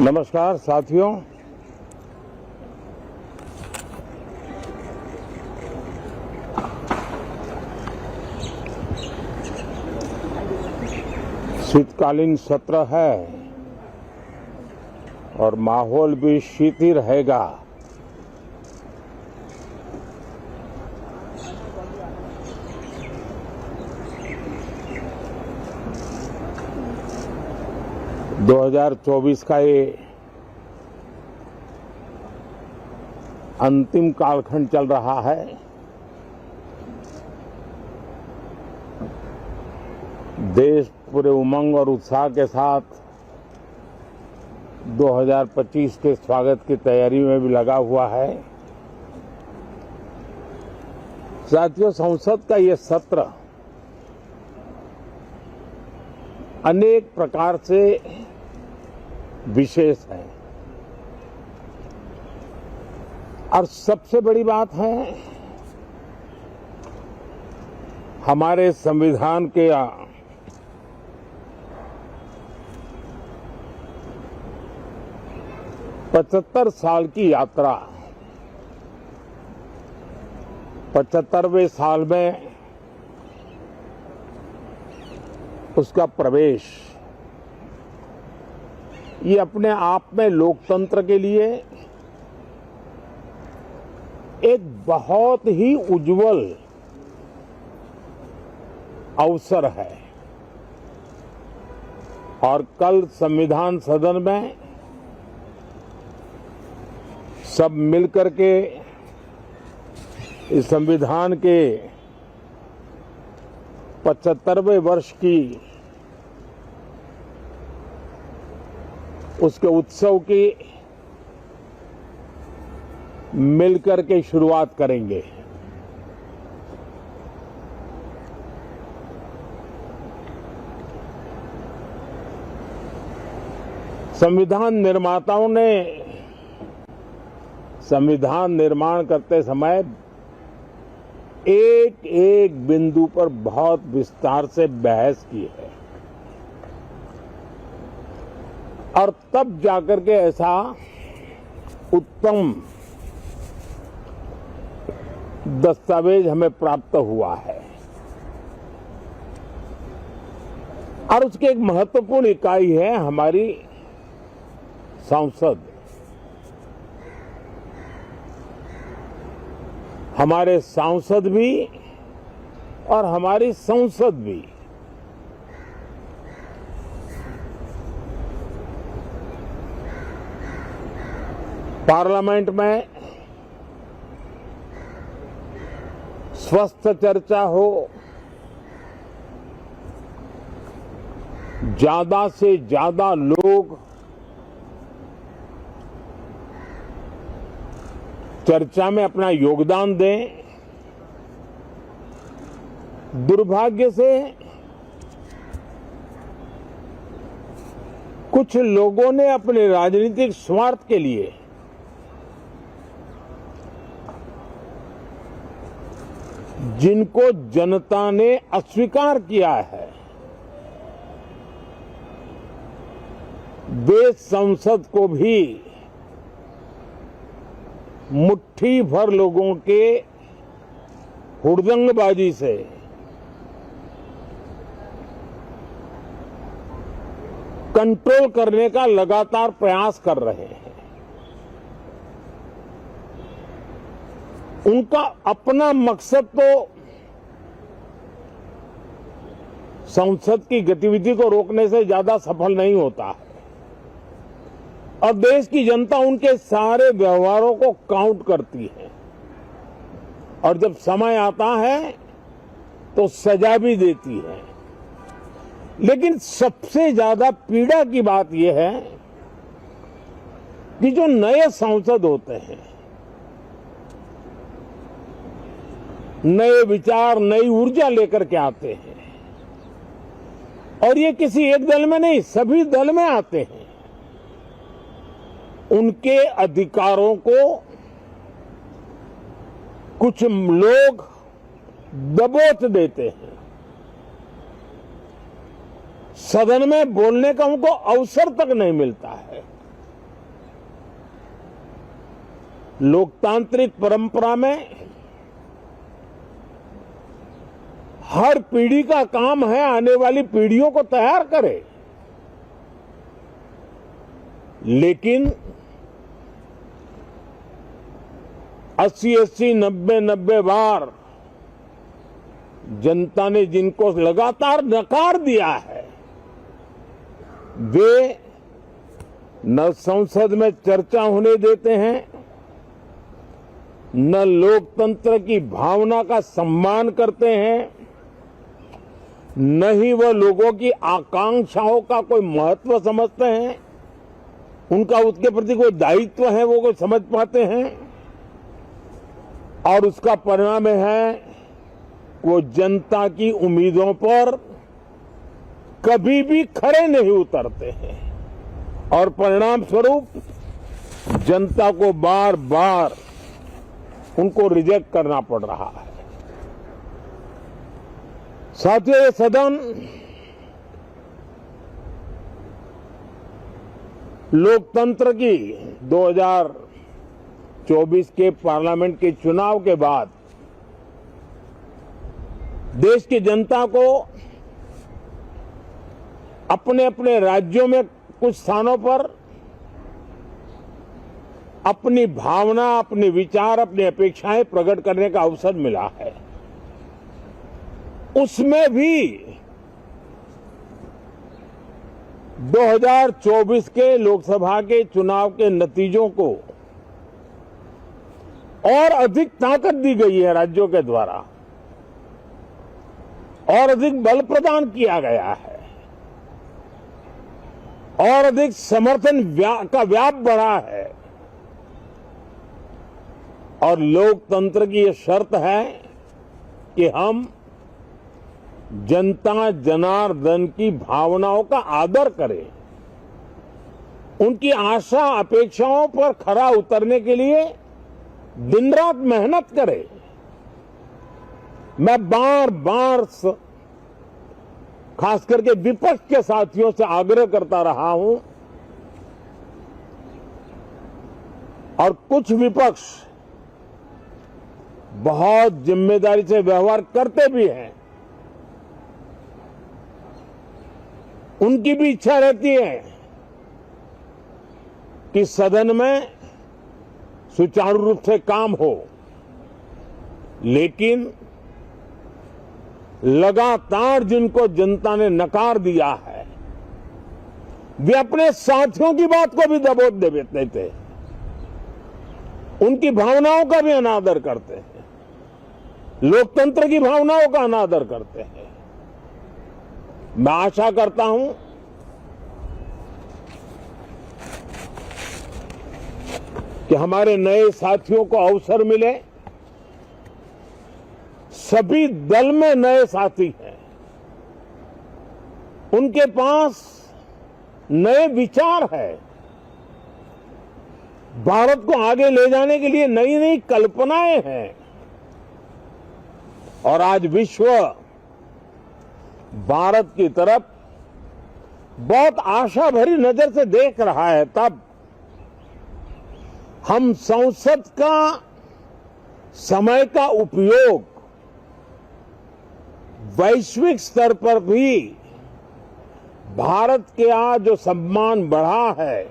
नमस्कार साथियों। शीतकालीन सत्र है और माहौल भी शीत ही रहेगा। दो 2024 का ये अंतिम कालखंड चल रहा है। देश पूरे उमंग और उत्साह के साथ 2025 के स्वागत की तैयारी में भी लगा हुआ है। साथियों, संसद का ये सत्र अनेक प्रकार से विशेष है और सबसे बड़ी बात है हमारे संविधान के 75 साल की यात्रा, 75वें साल में उसका प्रवेश, ये अपने आप में लोकतंत्र के लिए एक बहुत ही उज्जवल अवसर है। और कल संविधान सदन में सब मिलकर के इस संविधान के 75वें वर्ष की उसके उत्सव की मिलकर के शुरुआत करेंगे। संविधान निर्माताओं ने संविधान निर्माण करते समय एक एक बिंदु पर बहुत विस्तार से बहस की है और तब जाकर के ऐसा उत्तम दस्तावेज हमें प्राप्त हुआ है। और उसकी एक महत्वपूर्ण इकाई है हमारी संसद। हमारे सांसद भी और हमारी संसद भी पार्लियामेंट में स्वस्थ चर्चा हो, ज्यादा से ज्यादा लोग चर्चा में अपना योगदान दें। दुर्भाग्य से कुछ लोगों ने अपने राजनीतिक स्वार्थ के लिए जिनको जनता ने अस्वीकार किया है, वे संसद को भी मुट्ठी भर लोगों के हुड़दंगबाजी से कंट्रोल करने का लगातार प्रयास कर रहे हैं। उनका अपना मकसद तो संसद की गतिविधि को रोकने से ज्यादा सफल नहीं होता है और देश की जनता उनके सारे व्यवहारों को काउंट करती है और जब समय आता है तो सजा भी देती है। लेकिन सबसे ज्यादा पीड़ा की बात यह है कि जो नए सांसद होते हैं, नए विचार, नई ऊर्जा लेकर के आते हैं और ये किसी एक दल में नहीं, सभी दल में आते हैं। उनके अधिकारों को कुछ लोग दबोच देते हैं। सदन में बोलने का उनको अवसर तक नहीं मिलता है। लोकतांत्रिक परंपरा में हर पीढ़ी का काम है आने वाली पीढ़ियों को तैयार करे, लेकिन 80-80, 90-90 बार जनता ने जिनको लगातार नकार दिया है, वे न संसद में चर्चा होने देते हैं, न लोकतंत्र की भावना का सम्मान करते हैं, न ही वह लोगों की आकांक्षाओं का कोई महत्व समझते हैं, उनका उसके प्रति कोई दायित्व है वो कोई समझ पाते हैं। और उसका परिणाम है वो जनता की उम्मीदों पर कभी भी खरे नहीं उतरते हैं और परिणाम स्वरूप जनता को बार बार उनको रिजेक्ट करना पड़ रहा है। साथियों, ये सदन लोकतंत्र की 2024 के पार्लियामेंट के चुनाव के बाद देश की जनता को अपने अपने राज्यों में कुछ स्थानों पर अपनी भावना, अपने विचार, अपनी अपेक्षाएं प्रकट करने का अवसर मिला है। उसमें भी 2024 के लोकसभा के चुनाव के नतीजों को और अधिक ताकत दी गई है राज्यों के द्वारा और अधिक बल प्रदान किया गया है और अधिक समर्थन का व्याप बढ़ा है। और लोकतंत्र की यह शर्त है कि हम जनता जनार्दन की भावनाओं का आदर करें, उनकी आशा अपेक्षाओं पर खरा उतरने के लिए दिन रात मेहनत करें। मैं बार बार खास करके विपक्ष के साथियों से आग्रह करता रहा हूं और कुछ विपक्ष बहुत जिम्मेदारी से व्यवहार करते भी हैं। उनकी भी इच्छा रहती है कि सदन में सुचारू रूप से काम हो, लेकिन लगातार जिनको जनता ने नकार दिया है वे अपने साथियों की बात को भी दबोच देते थे, उनकी भावनाओं का भी अनादर करते हैं, लोकतंत्र की भावनाओं का अनादर करते हैं। मैं आशा करता हूं कि हमारे नए साथियों को अवसर मिले। सभी दल में नए साथी हैं, उनके पास नए विचार है, भारत को आगे ले जाने के लिए नई नई कल्पनाएं हैं। और आज विश्व भारत की तरफ बहुत आशा भरी नजर से देख रहा है, तब हम संसद का समय का उपयोग वैश्विक स्तर पर भी भारत के आज जो सम्मान बढ़ा है,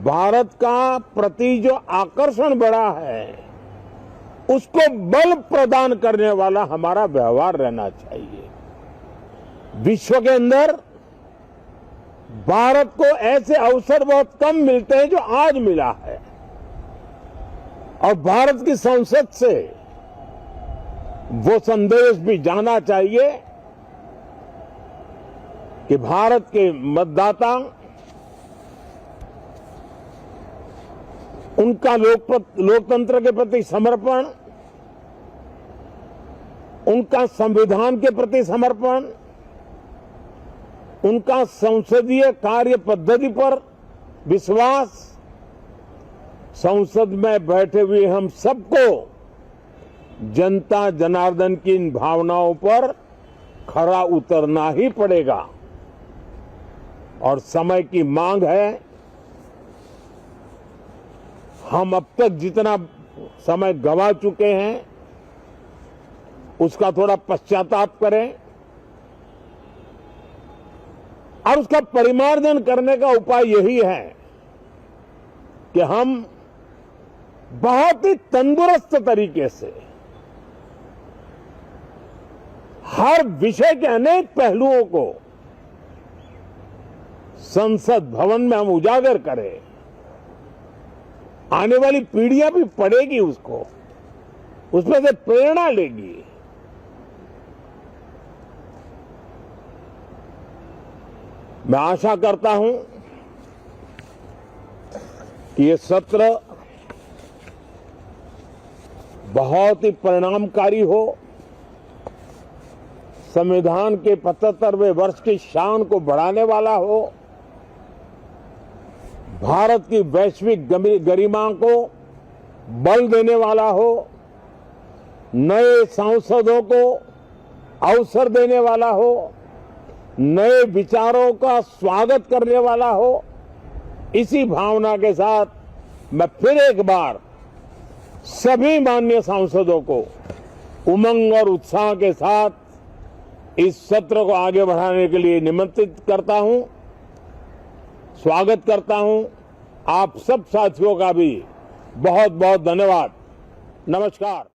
भारत का प्रति जो आकर्षण बढ़ा है, उसको बल प्रदान करने वाला हमारा व्यवहार रहना चाहिए। विश्व के अंदर भारत को ऐसे अवसर बहुत कम मिलते हैं जो आज मिला है और भारत की संसद से वो संदेश भी जाना चाहिए कि भारत के मतदाता उनका लोकतंत्र के प्रति समर्पण, उनका संविधान के प्रति समर्पण, उनका संसदीय कार्य पद्धति पर विश्वास, संसद में बैठे हुए हम सबको जनता जनार्दन की इन भावनाओं पर खरा उतरना ही पड़ेगा। और समय की मांग है हम अब तक जितना समय गंवा चुके हैं उसका थोड़ा पश्चाताप करें और उसका परिमार्जन करने का उपाय यही है कि हम बहुत ही तंदुरुस्त तरीके से हर विषय के अनेक पहलुओं को संसद भवन में हम उजागर करें। आने वाली पीढ़ियां भी पढ़ेगी उसको, उसमें से प्रेरणा लेगी। मैं आशा करता हूं कि ये सत्र बहुत ही परिणामकारी हो, संविधान के 75वें वर्ष की शान को बढ़ाने वाला हो, भारत की वैश्विक गरिमा को बल देने वाला हो, नए सांसदों को अवसर देने वाला हो, नए विचारों का स्वागत करने वाला हो। इसी भावना के साथ मैं फिर एक बार सभी माननीय सांसदों को उमंग और उत्साह के साथ इस सत्र को आगे बढ़ाने के लिए निमंत्रित करता हूं, स्वागत करता हूं। आप सब साथियों का भी बहुत बहुत धन्यवाद। नमस्कार।